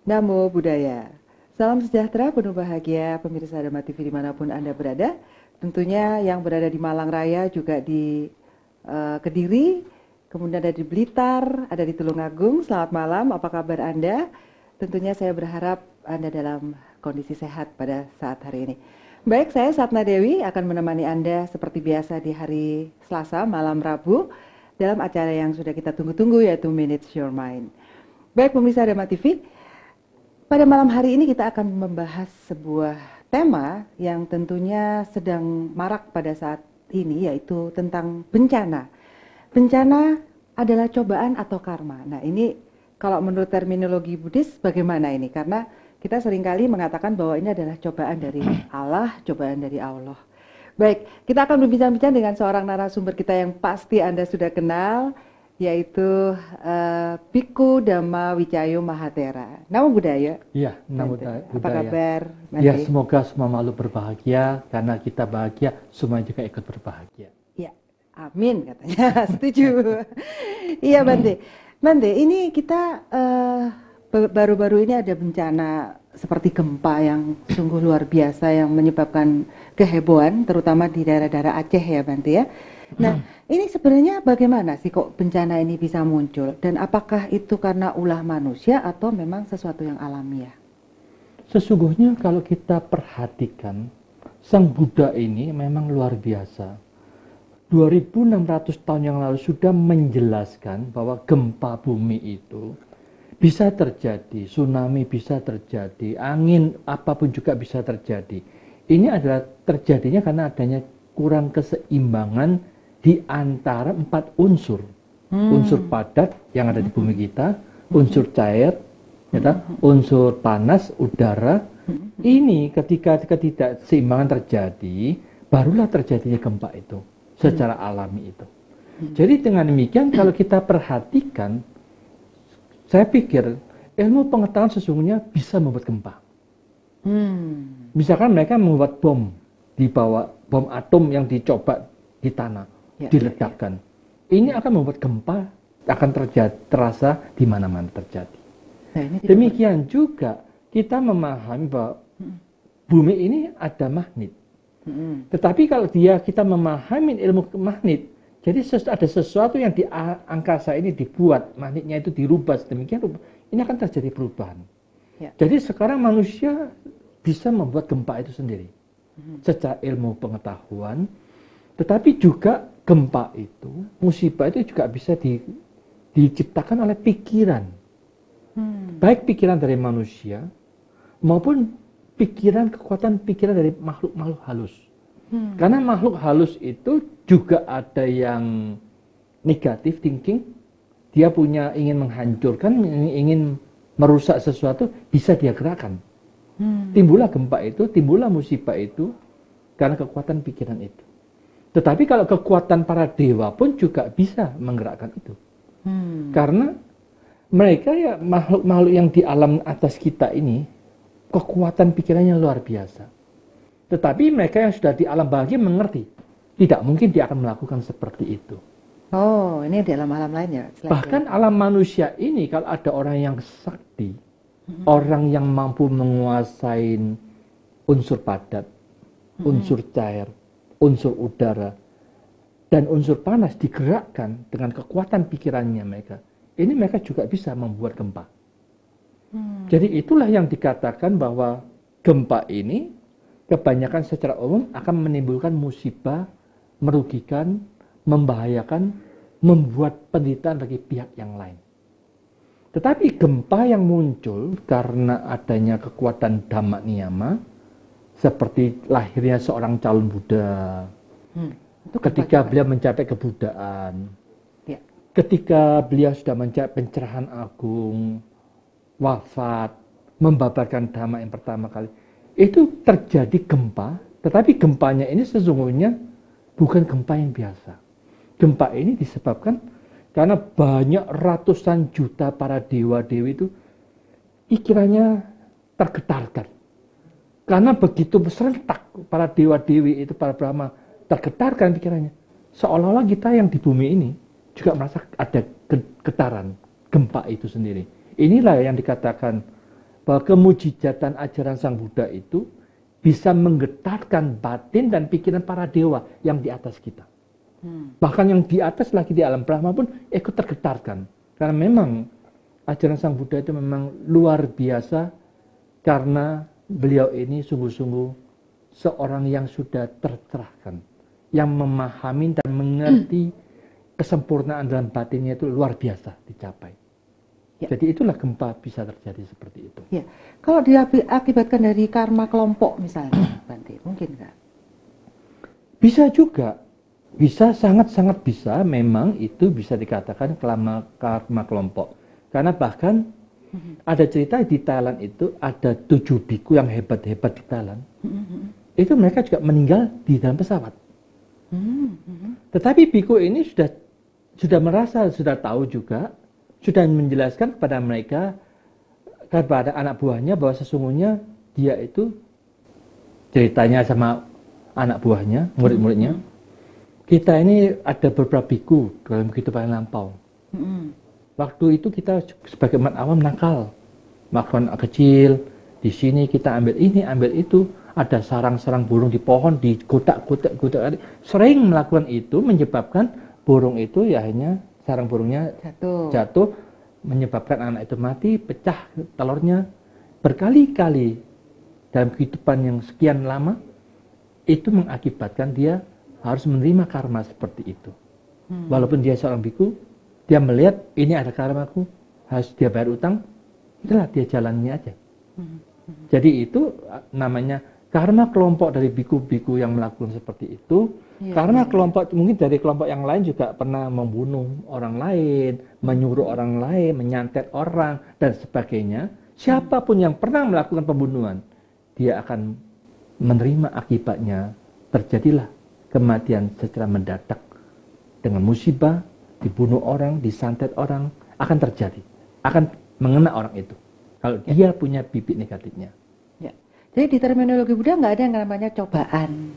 Namo Buddhaya. Salam sejahtera, penuh bahagia, pemirsa Dharma TV dimanapun Anda berada. Tentunya yang berada di Malang Raya, juga di Kediri, kemudian ada di Blitar, ada di Tulungagung. Selamat malam, apa kabar Anda? Tentunya saya berharap Anda dalam kondisi sehat pada saat hari ini. Baik, saya Satna Dewi akan menemani Anda seperti biasa di hari Selasa, malam Rabu, dalam acara yang sudah kita tunggu-tunggu, yaitu Minutes Your Mind. Baik, pemirsa Dharma TV, pada malam hari ini kita akan membahas sebuah tema yang tentunya sedang marak pada saat ini, yaitu tentang bencana. Bencana adalah cobaan atau karma. Nah, ini kalau menurut terminologi Buddhis bagaimana ini? Karena kita seringkali mengatakan bahwa ini adalah cobaan dari Allah, cobaan dari Allah. Baik, kita akan berbincang-bincang dengan seorang narasumber kita yang pasti Anda sudah kenal, yaitu Bhikkhu Dhamma Wicayo Mahathera. Namo Buddhaya. Iya, namo Bante. Buddhaya. Apa kabar, Ya, Bante? semoga semua makhluk berbahagia, karena kita bahagia, semua juga ikut berbahagia. Ya, amin katanya. Setuju. Iya, Bante. Bante, ini kita baru-baru ini ada bencana seperti gempa yang sungguh luar biasa yang menyebabkan kehebohan, terutama di daerah-daerah Aceh ya, Bante ya. Nah, ini sebenarnya bagaimana sih kok bencana ini bisa muncul? Dan apakah itu karena ulah manusia atau memang sesuatu yang alamiah? Sesungguhnya kalau kita perhatikan, Sang Buddha ini memang luar biasa. 2600 tahun yang lalu sudah menjelaskan bahwa gempa bumi itu bisa terjadi, tsunami bisa terjadi, angin apapun juga bisa terjadi. Ini adalah terjadinya karena adanya kurang keseimbangan di antara 4 unsur. Unsur padat yang ada di bumi kita, unsur cair, unsur panas, udara. Ini ketika ketidakseimbangan terjadi, barulah terjadinya gempa itu secara alami itu. Jadi dengan demikian kalau kita perhatikan, saya pikir ilmu pengetahuan sesungguhnya bisa membuat gempa. Misalkan mereka membuat bom di bawah, bom atom yang dicoba di tanah, diledakkan. Ini akan membuat gempa akan terasa di mana-mana terjadi. Nah, Demikian juga kita memahami bahwa bumi ini ada magnet. Tetapi kalau kita memahami ilmu magnet, jadi ada sesuatu yang di angkasa ini dibuat, magnetnya itu dirubah sedemikian rupa, ini akan terjadi perubahan. Jadi sekarang manusia bisa membuat gempa itu sendiri secara ilmu pengetahuan, tetapi juga gempa itu, musibah itu juga bisa diciptakan oleh pikiran. Baik pikiran dari manusia maupun kekuatan pikiran dari makhluk-makhluk halus. Karena makhluk halus itu juga ada yang negatif thinking, dia punya ingin menghancurkan, ingin merusak sesuatu, bisa dia gerakkan. Timbullah gempa itu, timbullah musibah itu karena kekuatan pikiran itu. Tetapi kalau kekuatan para dewa pun juga bisa menggerakkan itu. Karena mereka ya makhluk-makhluk yang di alam atas kita ini, kekuatan pikirannya luar biasa. Tetapi mereka yang sudah di alam bahagia mengerti, tidak mungkin dia akan melakukan seperti itu. Oh, ini di alam-alam lain ya? Bahkan alam manusia ini, kalau ada orang yang sakti, orang yang mampu menguasai unsur padat, unsur cair, unsur udara, dan unsur panas digerakkan dengan kekuatan pikirannya mereka, ini mereka juga bisa membuat gempa. Jadi itulah yang dikatakan bahwa gempa ini kebanyakan secara umum akan menimbulkan musibah, merugikan, membahayakan, membuat penderitaan bagi pihak yang lain. Tetapi gempa yang muncul karena adanya kekuatan Dhamma Niyama, seperti lahirnya seorang calon Buddha, ketika beliau mencapai kebuddhaan, ketika beliau sudah mencapai pencerahan agung, wafat, membabarkan Dhamma yang pertama kali, itu terjadi gempa, tetapi gempanya ini sesungguhnya bukan gempa yang biasa. Gempa ini disebabkan karena banyak ratusan juta para dewa-dewi itu pikirannya tergetarkan. Karena begitu serentak para dewa-dewi itu, para Brahma tergetarkan pikirannya. Seolah-olah kita yang di bumi ini juga merasa ada getaran gempa itu sendiri. Inilah yang dikatakan bahwa kemujizatan ajaran Sang Buddha itu bisa menggetarkan batin dan pikiran para dewa yang di atas kita. Bahkan yang di atas lagi di alam Brahma pun ikut tergetarkan. Karena memang ajaran Sang Buddha itu memang luar biasa karena beliau ini sungguh-sungguh seorang yang sudah tercerahkan, yang memahami dan mengerti kesempurnaan dalam batinnya itu luar biasa dicapai. Ya. Jadi itulah gempa bisa terjadi seperti itu. Ya. Kalau diakibatkan dari karma kelompok misalnya, Bante, mungkin nggak? Bisa juga. Bisa, sangat-sangat bisa, memang itu bisa dikatakan karma kelompok. Karena bahkan ada cerita di Thailand itu, ada 7 biku yang hebat-hebat di Thailand. Itu mereka juga meninggal di dalam pesawat. Tetapi biku ini sudah merasa, sudah tahu juga, sudah menjelaskan kepada mereka, kepada anak buahnya, bahwa sesungguhnya dia itu, ceritanya sama anak buahnya, murid-muridnya, kita ini ada beberapa biku dalam kehidupan lampau. Waktu itu kita sebagai umat awam nakal, melakukan kecil. Di sini kita ambil ini, ambil itu. Ada sarang-sarang burung di pohon, di kotak-kotak. Sering melakukan itu menyebabkan burung itu ya hanya sarang burungnya jatuh, menyebabkan anak itu mati, pecah telurnya. Berkali-kali dalam kehidupan yang sekian lama, itu mengakibatkan dia harus menerima karma seperti itu. Walaupun dia seorang biku, dia melihat ini ada karmaku, harus dia bayar utang, itulah dia jalannya aja. Jadi itu namanya karma kelompok dari biku-biku yang melakukan seperti itu. Karena kelompok mungkin dari kelompok yang lain juga pernah membunuh orang lain, menyuruh orang lain, menyantet orang dan sebagainya. Siapapun yang pernah melakukan pembunuhan, dia akan menerima akibatnya. Terjadilah kematian secara mendadak dengan musibah, dibunuh orang, disantet orang, akan terjadi, akan mengena orang itu kalau dia punya bibit negatifnya. Ya. Jadi di terminologi Buddha nggak ada yang namanya cobaan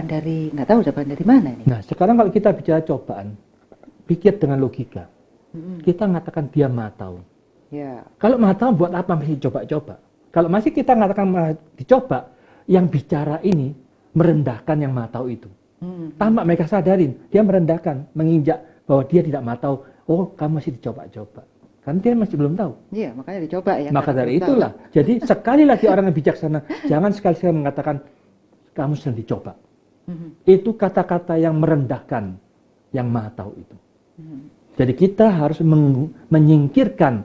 dari, nggak tahu cobaan dari mana nih. Nah sekarang kalau kita bicara cobaan, pikir dengan logika, kita mengatakan dia maha tahu. Ya. Kalau maha tahu buat apa masih coba-coba? Kalau masih kita mengatakan dicoba, yang bicara ini merendahkan yang maha tahu itu. Tanpa mereka sadarin, dia merendahkan, menginjak bahwa dia tidak maha tahu. Oh, kamu masih dicoba-coba. Kan dia masih belum tahu. Iya, makanya dicoba ya. Maka dari itulah. Jadi sekali lagi orang yang bijaksana, jangan sekali-sekali mengatakan kamu sedang dicoba. Itu kata-kata yang merendahkan yang maha tahu itu. Jadi kita harus menyingkirkan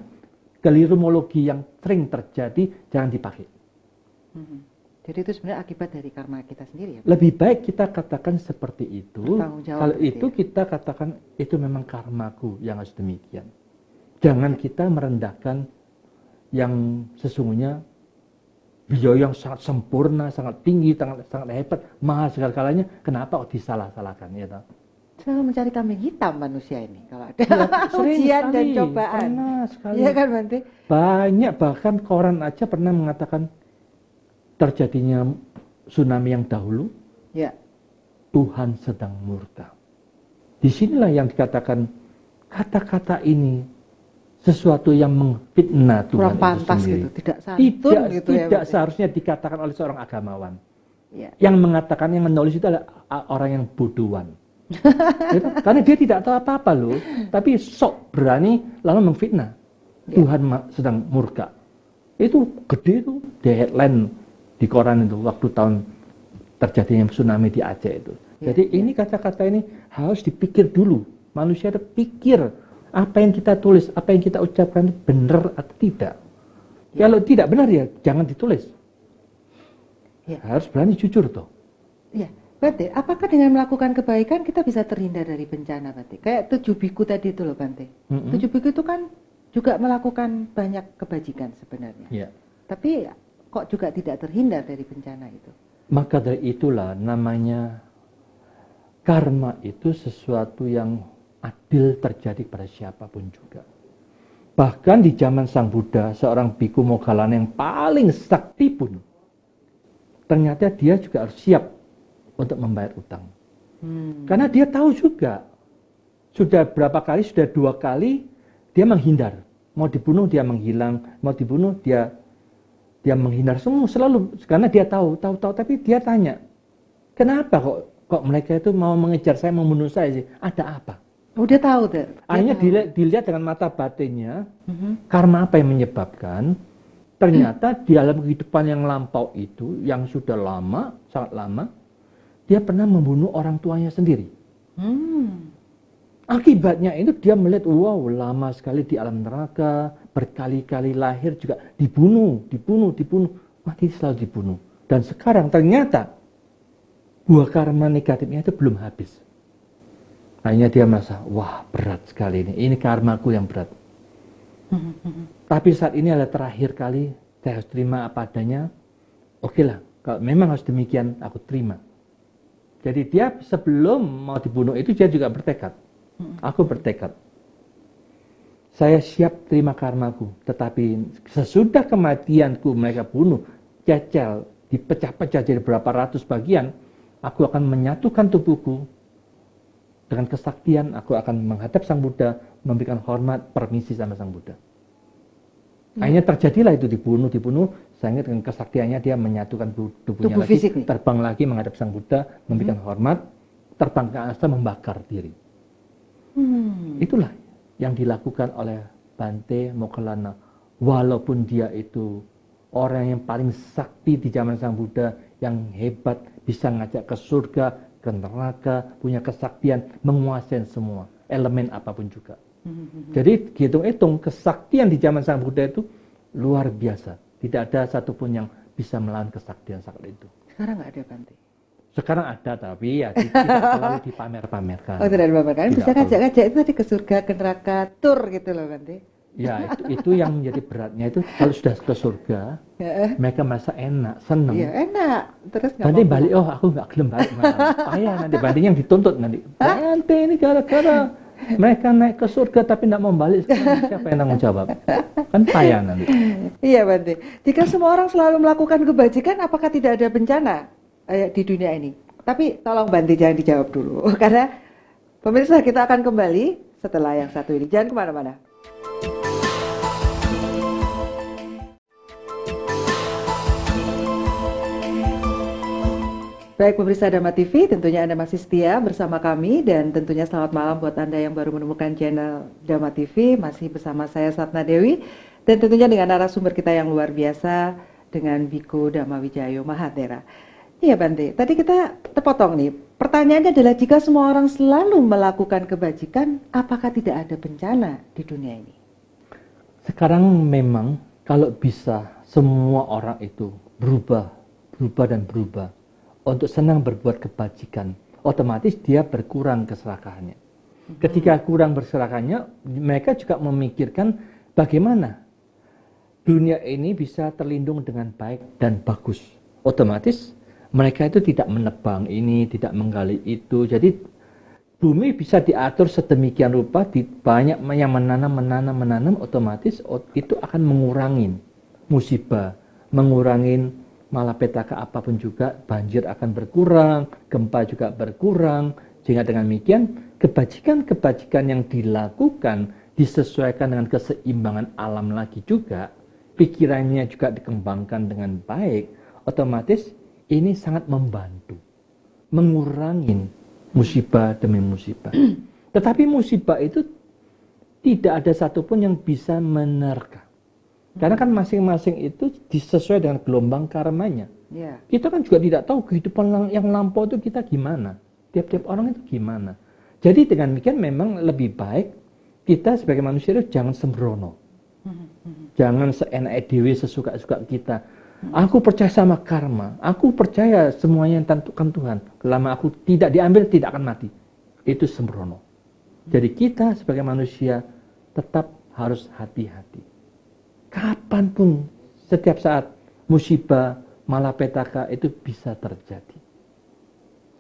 kelirumologi yang sering terjadi, jangan dipakai. Jadi itu sebenarnya akibat dari karma kita sendiri ya? Lebih baik kita katakan seperti itu. Kalau itu ya? kita katakan itu memang karmaku yang harus demikian. Jangan kita merendahkan yang sesungguhnya beliau yang sangat sempurna, sangat tinggi, sangat hebat, maha segala-galanya. Kenapa disalah-salahkan ya toh? Selalu mencari kambing hitam manusia ini kalau ada ujian dan cobaan. Iya kan Bante? Banyak, bahkan koran aja pernah mengatakan terjadinya tsunami yang dahulu, ya. Tuhan sedang murka. Disinilah yang dikatakan kata-kata ini sesuatu yang mengfitnah Tuhan kurang pantas itu sendiri. Gitu, tidak santun gitu ya. Tidak seharusnya dikatakan oleh seorang agamawan. Ya. Yang mengatakan, yang menulis itu adalah orang yang bodohan. Gitu? Karena dia tidak tahu apa-apa loh, tapi sok berani lalu mengfitnah. Tuhan sedang murka. Itu gede tuh di headline di koran itu waktu tahun terjadinya tsunami di Aceh itu. Jadi ini kata-kata ini harus dipikir dulu. Manusia harus pikir apa yang kita tulis, apa yang kita ucapkan benar atau tidak. Kalau tidak benar ya jangan ditulis. Harus berani jujur toh. Iya. Bante, apakah dengan melakukan kebaikan kita bisa terhindar dari bencana, Bante? Kayak 7 biku tadi itu loh, Bante. 7 biku itu kan juga melakukan banyak kebajikan sebenarnya. Ya. Tapi kok juga tidak terhindar dari bencana itu? Maka dari itulah namanya karma itu sesuatu yang adil terjadi pada siapapun juga. Bahkan di zaman Sang Buddha, seorang biku Moggallana yang paling sakti pun, ternyata dia juga harus siap untuk membayar utang. Karena dia tahu juga, sudah berapa kali, sudah 2 kali, dia menghindar. Mau dibunuh dia menghilang, mau dibunuh dia Dia menghindar semua selalu karena dia tahu, tapi dia tanya, kenapa kok mereka itu mau mengejar saya, membunuh saya sih? Ada apa? Oh, dia tahu tuh. Akhirnya dilihat dengan mata batinnya, karma apa yang menyebabkan. Ternyata di dalam kehidupan yang lampau itu, yang sudah lama, sangat lama, dia pernah membunuh orang tuanya sendiri. Akibatnya itu dia melihat, wow, lama sekali di alam neraka, berkali-kali lahir juga dibunuh, mati selalu dibunuh. Dan sekarang ternyata buah karma negatifnya itu belum habis. Akhirnya dia merasa, wah berat sekali ini karmaku yang berat. Tapi saat ini adalah terakhir kali saya harus terima apa adanya. Oke lah, kalau memang harus demikian, aku terima. Jadi dia sebelum mau dibunuh itu dia juga bertekad. Aku bertekad. Saya siap terima karmaku, tetapi sesudah kematianku mereka bunuh, cecel, dipecah-pecah jadi berapa ratus bagian, aku akan menyatukan tubuhku dengan kesaktian, aku akan menghadap Sang Buddha, memberikan hormat, permisi sama Sang Buddha. Akhirnya terjadilah itu dibunuh, sehingga dengan kesaktiannya dia menyatukan tubuhnya tubuh lagi, fisik terbang lagi menghadap Sang Buddha, memberikan hormat, terbang ke angkasa, membakar diri. Itulah yang dilakukan oleh Bante Moggallana. Walaupun dia itu orang yang paling sakti di zaman Sang Buddha, yang hebat, bisa ngajak ke surga, ke neraka, punya kesaktian, menguasai semua elemen apapun juga. Jadi hitung-hitung kesaktian di zaman Sang Buddha itu luar biasa. Tidak ada satupun yang bisa melawan kesaktian saat itu. Sekarang nggak ada, Bante? Sekarang ada, tapi ya tidak terlalu dipamer-pamerkan. Oh, tidak dipamerkan. Bisa ngajak-ngajak itu tadi ke surga, ke neraka, tur gitu loh, Bante. Ya, itu yang menjadi beratnya itu kalau sudah ke surga, mereka merasa enak, senang. Iya, enak. Terus nggak Bante balik, oh aku nggak gelem balik. Payah nanti, Bante yang dituntut nanti. Bante ini gara-gara mereka naik ke surga tapi nggak mau balik, siapa yang tanggung jawab? Kan payah nanti. Iya, Bante. Jika semua orang selalu melakukan kebajikan, apakah tidak ada bencana di dunia ini? Tapi tolong Bante jangan dijawab dulu, karena pemirsa kita akan kembali setelah yang satu ini. Jangan kemana-mana. Baik pemirsa Dhamma TV, tentunya Anda masih setia bersama kami dan tentunya selamat malam buat Anda yang baru menemukan channel Dhamma TV. Masih bersama saya Satna Dewi dan tentunya dengan narasumber kita yang luar biasa dengan Biku Dhamma Wijayo Mahathera. Iya Bante, tadi kita terpotong nih. Pertanyaannya adalah jika semua orang selalu melakukan kebajikan, apakah tidak ada bencana di dunia ini? Sekarang memang kalau bisa semua orang itu berubah dan berubah untuk senang berbuat kebajikan, otomatis dia berkurang keserakahannya. Ketika kurang berserakannya, mereka juga memikirkan bagaimana dunia ini bisa terlindung dengan baik dan bagus. Otomatis mereka itu tidak menebang ini, tidak menggali itu. Jadi bumi bisa diatur sedemikian rupa, banyak yang menanam, otomatis itu akan mengurangi musibah, mengurangi malapetaka apapun juga, banjir akan berkurang, gempa juga berkurang. Sehingga dengan demikian, kebajikan-kebajikan yang dilakukan disesuaikan dengan keseimbangan alam lagi juga, pikirannya juga dikembangkan dengan baik, otomatis ini sangat membantu, mengurangi musibah demi musibah. Tetapi musibah itu tidak ada satupun yang bisa menerka. Karena kan masing-masing itu disesuai dengan gelombang karmanya. Yeah. Kita kan juga tidak tahu kehidupan yang lampau itu kita gimana. Tiap-tiap orang itu gimana. Jadi dengan demikian memang lebih baik kita sebagai manusia itu jangan sembrono. Jangan seenak dewi sesuka-suka kita. Aku percaya sama karma. Aku percaya semuanya yang tentukan Tuhan. Lama aku tidak diambil, tidak akan mati. Itu sembrono. Jadi kita sebagai manusia tetap harus hati-hati. Kapanpun, setiap saat musibah, malapetaka itu bisa terjadi.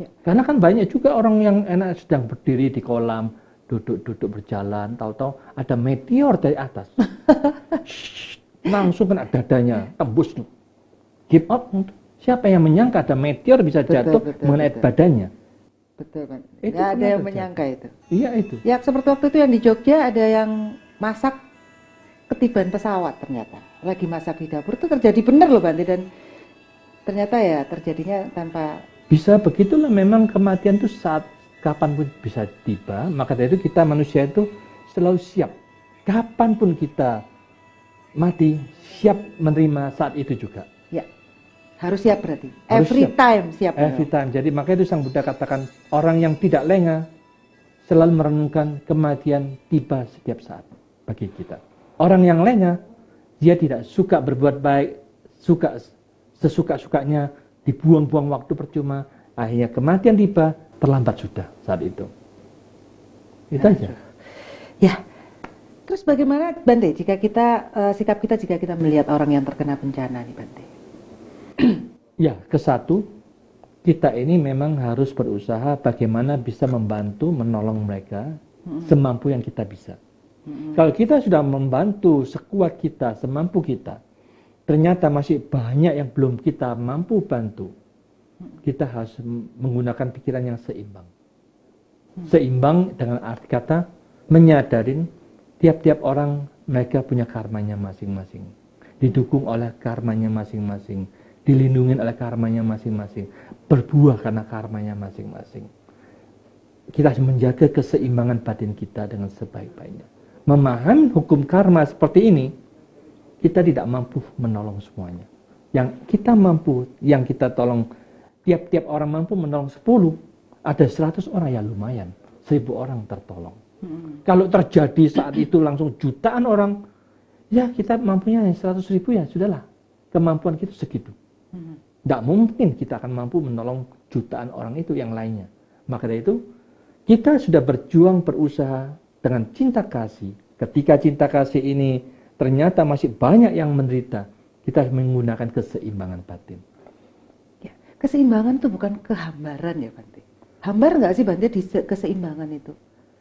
Ya, karena kan banyak juga orang yang enak sedang berdiri di kolam, duduk-duduk berjalan, tahu-tahu ada meteor dari atas. Langsung kena dadanya, tembus. Give up. Siapa yang menyangka ada meteor bisa jatuh mengenai badannya? Betul, Pak. Ya, ada yang menyangka itu. Iya itu. Ya, seperti waktu itu yang di Jogja ada yang masak ketiban pesawat ternyata. lagi masak di dapur itu terjadi benar loh Bante, dan ternyata ya terjadinya tanpa. Bisa begitulah, memang kematian itu saat kapanpun bisa tiba. Maka dari itu kita manusia itu selalu siap. Kapanpun kita mati, siap menerima saat itu juga. Ya, harus siap berarti. Harus Every siap. time siap. Every time. Jadi makanya itu Sang Buddha katakan, orang yang tidak lengah selalu merenungkan kematian tiba setiap saat bagi kita. Orang yang lengah, dia tidak suka berbuat baik, suka sesuka-sukanya, dibuang-buang waktu percuma, akhirnya kematian tiba, terlambat sudah saat itu. Itu aja. Ya. Terus bagaimana Bante jika kita sikap kita jika kita melihat orang yang terkena bencana nih Bante? Ya, kesatu, kita ini memang harus berusaha bagaimana bisa membantu, menolong mereka semampu yang kita bisa. Kalau kita sudah membantu sekuat kita, semampu kita, ternyata masih banyak yang belum kita mampu bantu, kita harus menggunakan pikiran yang seimbang. Seimbang dengan arti kata menyadarin tiap-tiap orang mereka punya karmanya masing-masing, didukung oleh karmanya masing-masing, dilindungi oleh karmanya masing-masing, berbuah karena karmanya masing-masing. Kita harus menjaga keseimbangan batin kita dengan sebaik-baiknya. Memahami hukum karma seperti ini, kita tidak mampu menolong semuanya. Yang kita mampu, yang kita tolong, tiap-tiap orang mampu menolong 10, ada 100 orang ya lumayan, 1000 orang tertolong. Kalau terjadi saat itu langsung jutaan orang, ya kita mampunya 100.000 ya sudahlah, kemampuan kita segitu. Tidak mungkin kita akan mampu menolong jutaan orang itu yang lainnya. Maka dari itu, kita sudah berjuang, berusaha dengan cinta kasih. Ketika cinta kasih ini ternyata masih banyak yang menderita, kita harus menggunakan keseimbangan batin. Ya, keseimbangan itu bukan kehambaran ya Bante. Hambar nggak sih Bante di keseimbangan itu?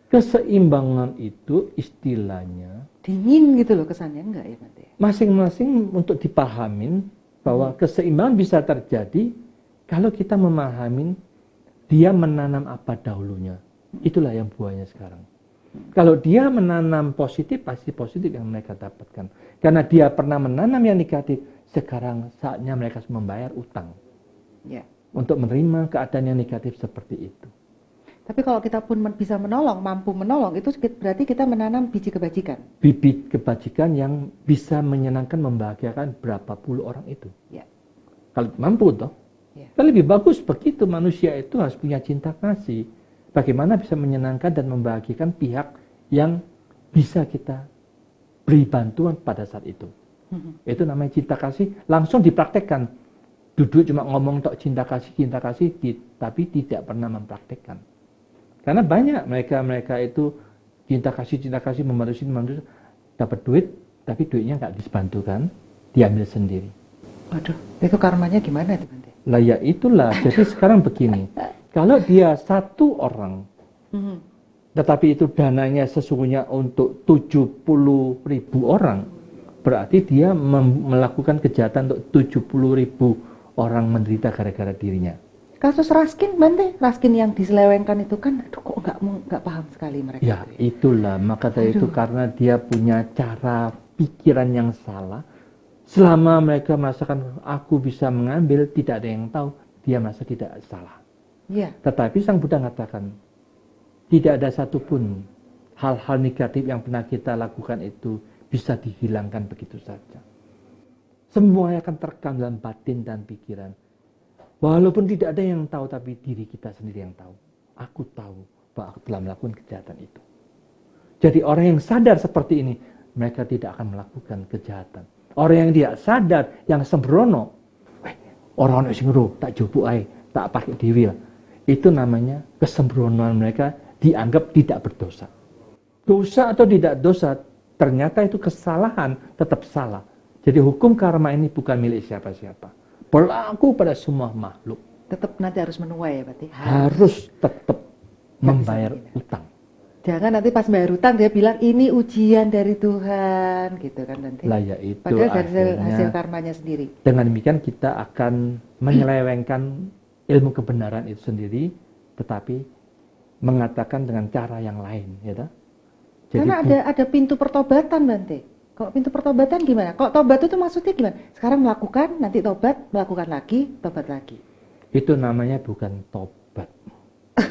Keseimbangan itu istilahnya dingin gitu loh kesannya, enggak ya Bante? Masing-masing untuk dipahamin bahwa keseimbangan bisa terjadi kalau kita memahami dia menanam apa dahulunya. Itulah yang buahnya sekarang. Kalau dia menanam positif, pasti positif yang mereka dapatkan. Karena dia pernah menanam yang negatif, sekarang saatnya mereka membayar utang. Ya. Untuk menerima keadaan yang negatif seperti itu. Tapi kalau kita pun bisa menolong, mampu menolong, itu berarti kita menanam biji kebajikan. Bibit kebajikan yang bisa menyenangkan, membahagiakan berapa puluh orang itu. Ya. Kalau mampu toh. Ya. Kan lebih bagus begitu, manusia itu harus punya cinta kasih. Bagaimana bisa menyenangkan dan membahagiakan pihak yang bisa kita beri bantuan pada saat itu. Itu namanya cinta kasih, langsung dipraktekkan. Duduk cuma ngomong tok cinta kasih, tapi tidak pernah mempraktekkan. Karena banyak mereka itu cinta kasih membantu, dapat duit, tapi duitnya nggak dibantukan, diambil sendiri. Waduh, itu karmanya gimana itu Bante? Lah ya itulah, jadi sekarang begini, kalau dia satu orang, tetapi itu dananya sesungguhnya untuk 70.000 orang, berarti dia melakukan kejahatan untuk 70.000 orang menderita gara-gara dirinya. Kasus Raskin Bante, Raskin yang diselewengkan itu kan, aduh kok nggak paham sekali mereka. Ya itulah, maka dari itu karena dia punya cara pikiran yang salah. Selama mereka merasakan aku bisa mengambil, tidak ada yang tahu, dia merasa tidak salah. Ya. Tetapi Sang Buddha mengatakan, tidak ada satupun hal-hal negatif yang pernah kita lakukan itu bisa dihilangkan begitu saja. Semuanya akan terekam dalam batin dan pikiran. Walaupun tidak ada yang tahu, tapi diri kita sendiri yang tahu. Aku tahu bahwa aku telah melakukan kejahatan itu. Jadi orang yang sadar seperti ini, mereka tidak akan melakukan kejahatan. Orang yang tidak sadar, yang sembrono, orang-orang sing ro tak jupuk ae, tak pakai dewi lah. Itu namanya kesembronoan mereka dianggap tidak berdosa. Dosa atau tidak dosa, ternyata itu kesalahan, tetap salah. Jadi hukum karma ini bukan milik siapa-siapa. Berlaku pada semua makhluk. Tetap nanti harus menuai ya berarti. Harus tetap membayar utang. Jangan nanti pas bayar utang dia bilang ini ujian dari Tuhan gitu kan nanti. Lah ya itu padahal dari hasil karmanya sendiri. Dengan demikian kita akan menyelewengkan ilmu kebenaran itu sendiri, tetapi mengatakan dengan cara yang lain, ya. Jadi karena ada pintu pertobatan Bante. Kalau pintu pertobatan gimana? Kalau tobat itu maksudnya gimana? Sekarang melakukan, nanti tobat, melakukan lagi, tobat lagi. Itu namanya bukan tobat.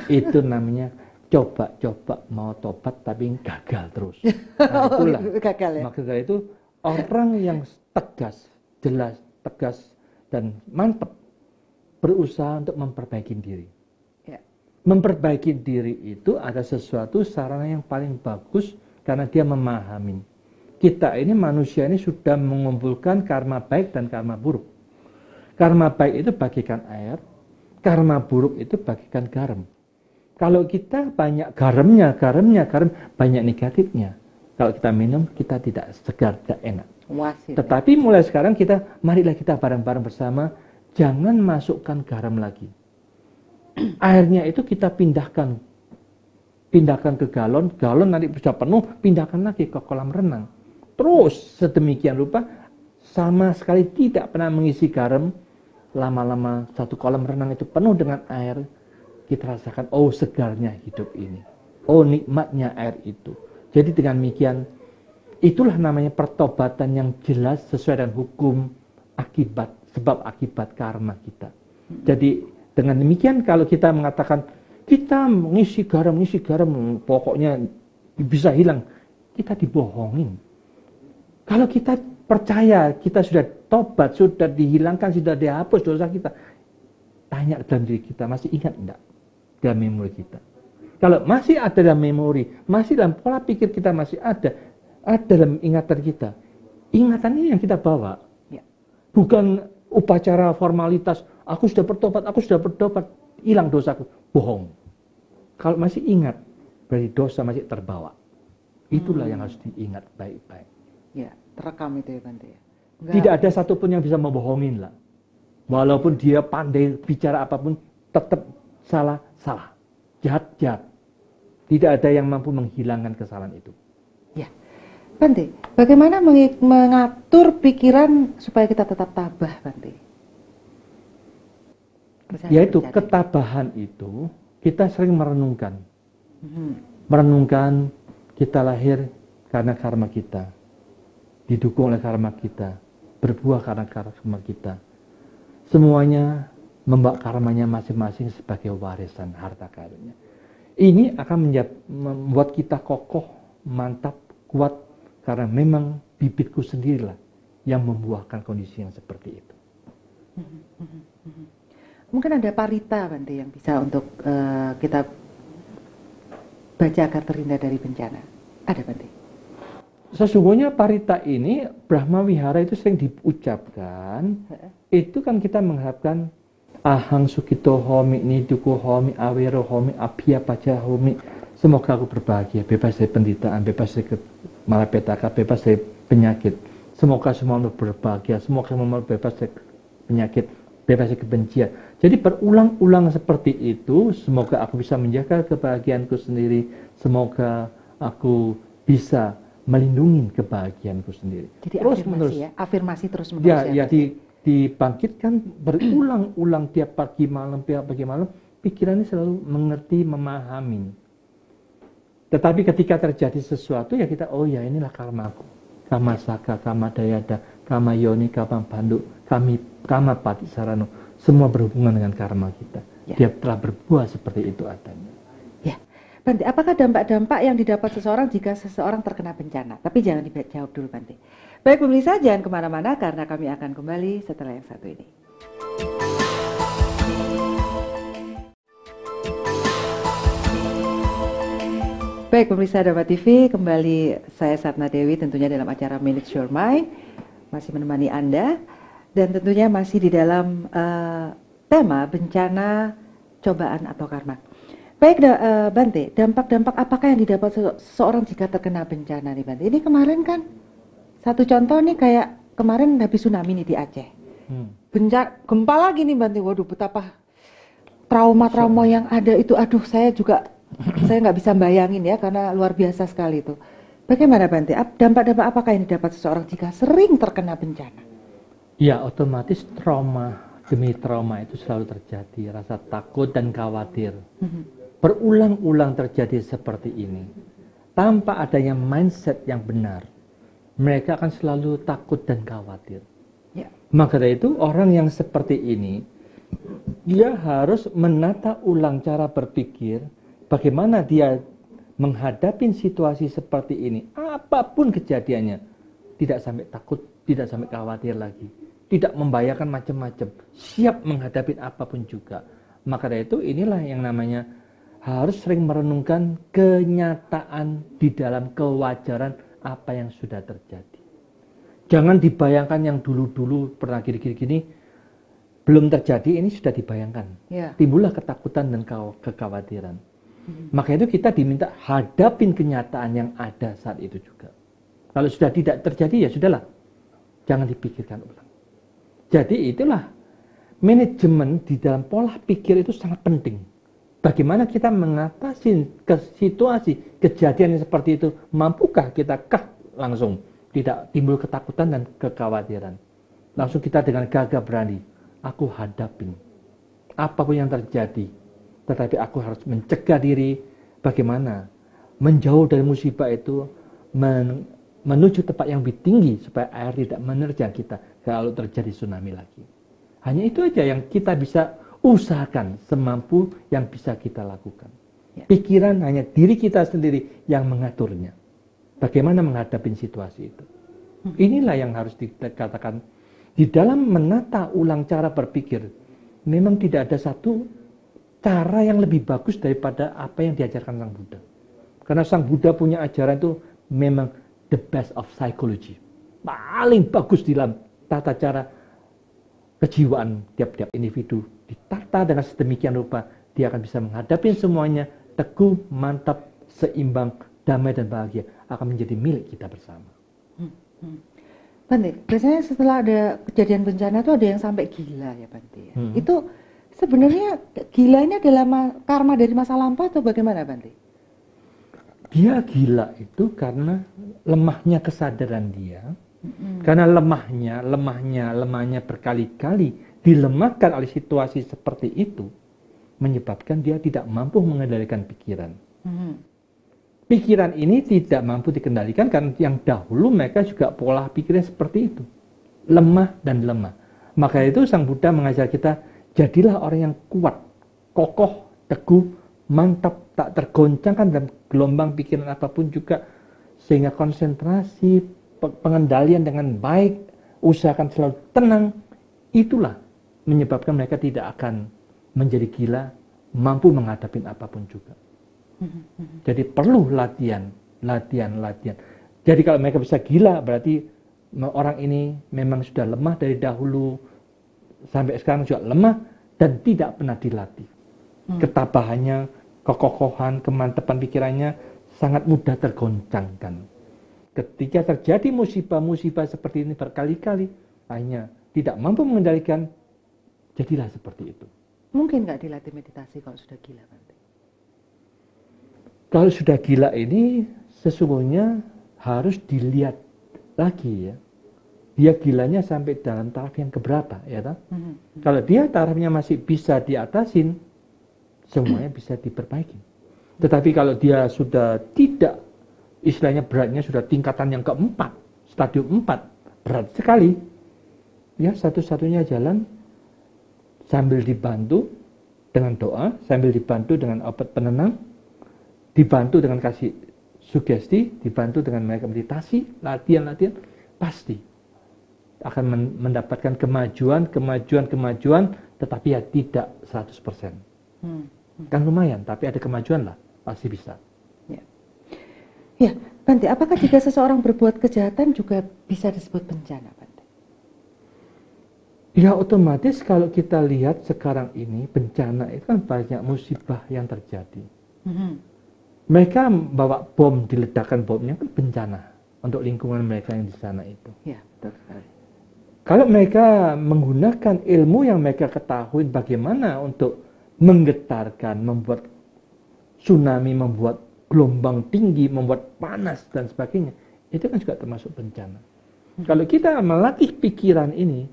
Itu namanya coba-coba mau tobat tapi gagal terus. Nah, itulah. Gagal ya? Maksudnya itu orang yang tegas, jelas, tegas, dan mantap berusaha untuk memperbaiki diri. Ya. Memperbaiki diri itu ada sesuatu sarana yang paling bagus karena dia memahami. Kita ini manusia ini sudah mengumpulkan karma baik dan karma buruk. Karma baik itu bagikan air, karma buruk itu bagikan garam. Kalau kita banyak garam, banyak negatifnya. Kalau kita minum, kita tidak segar, tidak enak. Wasit, Tetapi mulai sekarang marilah kita bareng-bareng bersama, jangan masukkan garam lagi. Airnya itu kita pindahkan ke galon nanti sudah penuh, pindahkan lagi ke kolam renang. Terus sedemikian rupa, sama sekali tidak pernah mengisi garam. Lama-lama satu kolam renang itu penuh dengan air, kita rasakan, oh segarnya hidup ini, oh nikmatnya air itu. Jadi dengan demikian, itulah namanya pertobatan yang jelas sesuai dengan hukum akibat, sebab akibat karma kita. Jadi dengan demikian kalau kita mengatakan kita ngisi garam, pokoknya bisa hilang, kita dibohongin. Kalau kita percaya kita sudah tobat, sudah dihilangkan, sudah dihapus dosa kita, tanya dalam diri kita, masih ingat enggak dalam memori kita? Kalau masih ada dalam memori, masih dalam pola pikir kita masih ada dalam ingatan kita. Ingatan ini yang kita bawa. Ya. Bukan upacara formalitas, aku sudah bertobat, hilang dosaku. Bohong. Kalau masih ingat, berarti dosa masih terbawa. Itulah yang harus diingat baik-baik. Ya, terekam itu ya Bante ya. Tidak ada satupun yang bisa membohongin lah. Walaupun dia pandai bicara apapun, tetap salah. Jahat. Tidak ada yang mampu menghilangkan kesalahan itu. Ya, Bante, bagaimana mengatur pikiran supaya kita tetap tabah, Bante? Yaitu ketabahan itu, kita sering merenungkan. Merenungkan kita lahir karena karma kita. Didukung oleh karma kita, berbuah karena karma kita. Semuanya membawa karmanya masing-masing sebagai warisan harta karunnya. Ini akan membuat kita kokoh, mantap, kuat, karena memang bibitku sendirilah yang membuahkan kondisi yang seperti itu. Mungkin ada parita, Bante, yang bisa untuk kita baca agar terhindar dari bencana. Ada, Bante? Sesungguhnya parita ini, Brahma Wihara itu sering diucapkan, itu kan kita mengharapkan ahang sukito homi, niduku homi, awero homi, abhiya paja homi. Semoga aku berbahagia, bebas dari penderitaan, bebas dari malapetaka, bebas dari penyakit. Semoga semua berbahagia, semoga semua bebas dari penyakit, bebas dari kebencian. Jadi berulang-ulang seperti itu, semoga aku bisa menjaga kebahagiaanku sendiri, semoga aku bisa melindungi kebahagiaanku sendiri. Jadi terus menerus ya, afirmasi terus menerus. Ya, dibangkitkan berulang-ulang tiap pagi malam, pikirannya selalu mengerti, memahami. Tetapi ketika terjadi sesuatu ya kita, oh ya inilah karmaku. Kama saka, kama dayada, kama yoni, kama bandu, kama pati sarano. Semua berhubungan dengan karma kita. Ya. Dia telah berbuah seperti itu adanya. Bante, apakah dampak-dampak yang didapat seseorang jika seseorang terkena bencana? Tapi jangan dijawab dulu, Bante. Baik pemirsa, jangan kemana-mana karena kami akan kembali setelah yang satu ini. Baik pemirsa Dharma TV, kembali saya Satna Dewi tentunya dalam acara Manage Your Mind. Masih menemani Anda dan tentunya masih di dalam tema bencana, cobaan atau karma. Baik Bante, dampak-dampak apakah yang didapat seseorang jika terkena bencana nih Bante? Ini kemarin kan, satu contoh nih kayak kemarin habis tsunami nih di Aceh. Gempa lagi nih Bante, waduh betapa trauma-trauma yang ada itu, aduh saya nggak bisa bayangin ya karena luar biasa sekali itu. Bagaimana Bante, dampak-dampak apakah yang didapat seseorang jika sering terkena bencana? Ya otomatis trauma demi trauma itu selalu terjadi, rasa takut dan khawatir. Berulang-ulang terjadi seperti ini tanpa adanya mindset yang benar, mereka akan selalu takut dan khawatir. Ya. Maka dari itu orang yang seperti ini, dia harus menata ulang cara berpikir, bagaimana dia menghadapi situasi seperti ini, apapun kejadiannya, tidak sampai takut, tidak sampai khawatir lagi, tidak membayangkan macam-macam, siap menghadapi apapun juga. Maka dari itu inilah yang namanya harus sering merenungkan kenyataan di dalam kewajaran apa yang sudah terjadi. Jangan dibayangkan yang dulu-dulu pernah gini-gini, belum terjadi, ini sudah dibayangkan. Ya. Timbullah ketakutan dan kekhawatiran. Maka itu kita diminta hadapin kenyataan yang ada saat itu juga. Kalau sudah tidak terjadi, ya sudahlah. Jangan dipikirkan ulang. Jadi itulah manajemen di dalam pola pikir itu sangat penting. Bagaimana kita mengatasi situasi kejadian yang seperti itu? Mampukah kita langsung tidak timbul ketakutan dan kekhawatiran? Langsung kita dengan gagah berani, aku hadapin apapun yang terjadi. Tetapi aku harus mencegah diri bagaimana menjauh dari musibah itu, menuju tempat yang lebih tinggi supaya air tidak menerjang kita kalau terjadi tsunami lagi. Hanya itu aja yang kita bisa usahakan semampu yang bisa kita lakukan. Ya. Pikiran hanya diri kita sendiri yang mengaturnya. Bagaimana menghadapi situasi itu. Inilah yang harus dikatakan di dalam menata ulang cara berpikir. Memang tidak ada satu cara yang lebih bagus daripada apa yang diajarkan Sang Buddha. Karena Sang Buddha punya ajaran itu memang the best of psychology. Paling bagus dalam tata cara kejiwaan tiap-tiap individu. Ditata dengan sedemikian rupa, dia akan bisa menghadapi semuanya teguh, mantap, seimbang, damai dan bahagia. Akan menjadi milik kita bersama. Bante, biasanya setelah ada kejadian bencana itu ada yang sampai gila ya Bante. Itu sebenarnya gila ini adalah karma dari masa lampau atau bagaimana Bante? Dia gila itu karena lemahnya kesadaran dia. Karena lemahnya berkali-kali dilemahkan oleh situasi seperti itu, menyebabkan dia tidak mampu mengendalikan pikiran. Pikiran ini tidak mampu dikendalikan karena yang dahulu mereka juga pola pikirnya seperti itu. Lemah dan lemah. Maka itu Sang Buddha mengajar kita, jadilah orang yang kuat, kokoh, teguh, mantap, tak tergoncangkan dalam gelombang pikiran apapun juga. Sehingga konsentrasi, pengendalian dengan baik, usahakan selalu tenang. Itulah menyebabkan mereka tidak akan menjadi gila, mampu menghadapi apapun juga. Jadi perlu latihan. Jadi kalau mereka bisa gila, berarti orang ini memang sudah lemah dari dahulu, sampai sekarang juga lemah dan tidak pernah dilatih. Ketabahannya, kekokohan, kemantapan pikirannya sangat mudah tergoncangkan. Ketika terjadi musibah-musibah seperti ini berkali-kali, hanya tidak mampu mengendalikan, jadilah seperti itu. Mungkin nggak dilatih meditasi kalau sudah gila, Bante? Kalau sudah gila ini sesungguhnya harus dilihat lagi ya. Dia gilanya sampai dalam taraf yang keberapa ya toh? Kalau dia tarafnya masih bisa diatasin, semuanya bisa diperbaiki. Tetapi kalau dia sudah tidak, istilahnya beratnya sudah tingkatan yang keempat, stadium 4, berat sekali. Ya satu-satunya jalan sambil dibantu dengan doa, sambil dibantu dengan obat penenang, dibantu dengan kasih sugesti, dibantu dengan mereka meditasi, latihan, pasti akan mendapatkan kemajuan, tetapi ya tidak 100%. Kan lumayan, tapi ada kemajuan lah, pasti bisa. Ya, Bante, apakah jika seseorang berbuat kejahatan juga bisa disebut bencana, Bante? Ya otomatis kalau kita lihat sekarang ini, bencana itu kan banyak musibah yang terjadi. Mereka bawa bom, diledakkan bomnya kan bencana untuk lingkungan mereka yang di sana itu. Ya, betul sekali. Kalau mereka menggunakan ilmu yang mereka ketahui bagaimana untuk menggetarkan, membuat tsunami, membuat gelombang tinggi, membuat panas dan sebagainya, itu kan juga termasuk bencana. Kalau kita melatih pikiran ini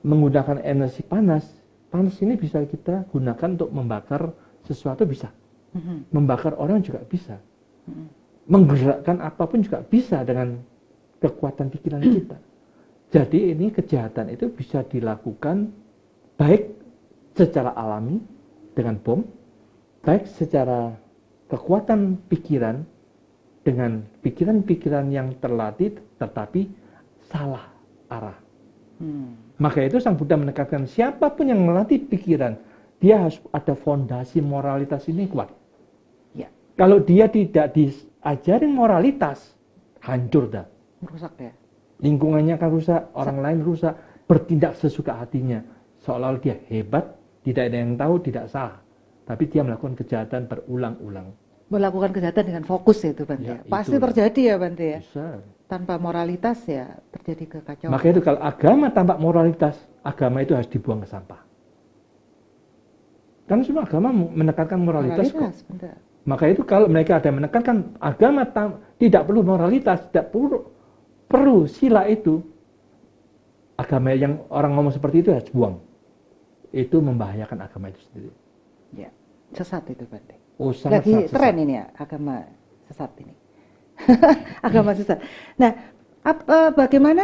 menggunakan energi panas, panas ini bisa kita gunakan untuk membakar sesuatu bisa. Membakar orang juga bisa. Menggerakkan apapun juga bisa dengan kekuatan pikiran kita. Jadi ini kejahatan itu bisa dilakukan baik secara alami dengan bom, baik secara kekuatan pikiran dengan pikiran-pikiran yang terlatih tetapi salah arah. Maka itu Sang Buddha menekankan siapapun yang melatih pikiran, dia harus ada fondasi moralitas ini kuat. Ya. Kalau dia tidak diajarin moralitas, hancur dah. Merusak ya. Lingkungannya akan rusak, orang lain rusak, bertindak sesuka hatinya. Seolah-olah dia hebat, tidak ada yang tahu, tidak salah. Tapi dia melakukan kejahatan berulang-ulang. Melakukan kejahatan dengan fokus ya itu Bante. Ya, pasti itulah. terjadi ya Bante ya. Bisa. Tanpa moralitas ya terjadi kekacauan. Maka itu kalau agama tanpa moralitas, agama itu harus dibuang ke sampah. Kan semua agama menekankan moralitas kok. Benar. Maka itu kalau mereka ada menekankan agama tidak perlu moralitas, tidak perlu sila itu, agama yang orang ngomong seperti itu harus buang. Itu membahayakan agama itu sendiri. Ya, sesat itu Bante. Oh, sangat Lagi sesat. tren ini ya agama sesat ini. Agama sesat. Nah, bagaimana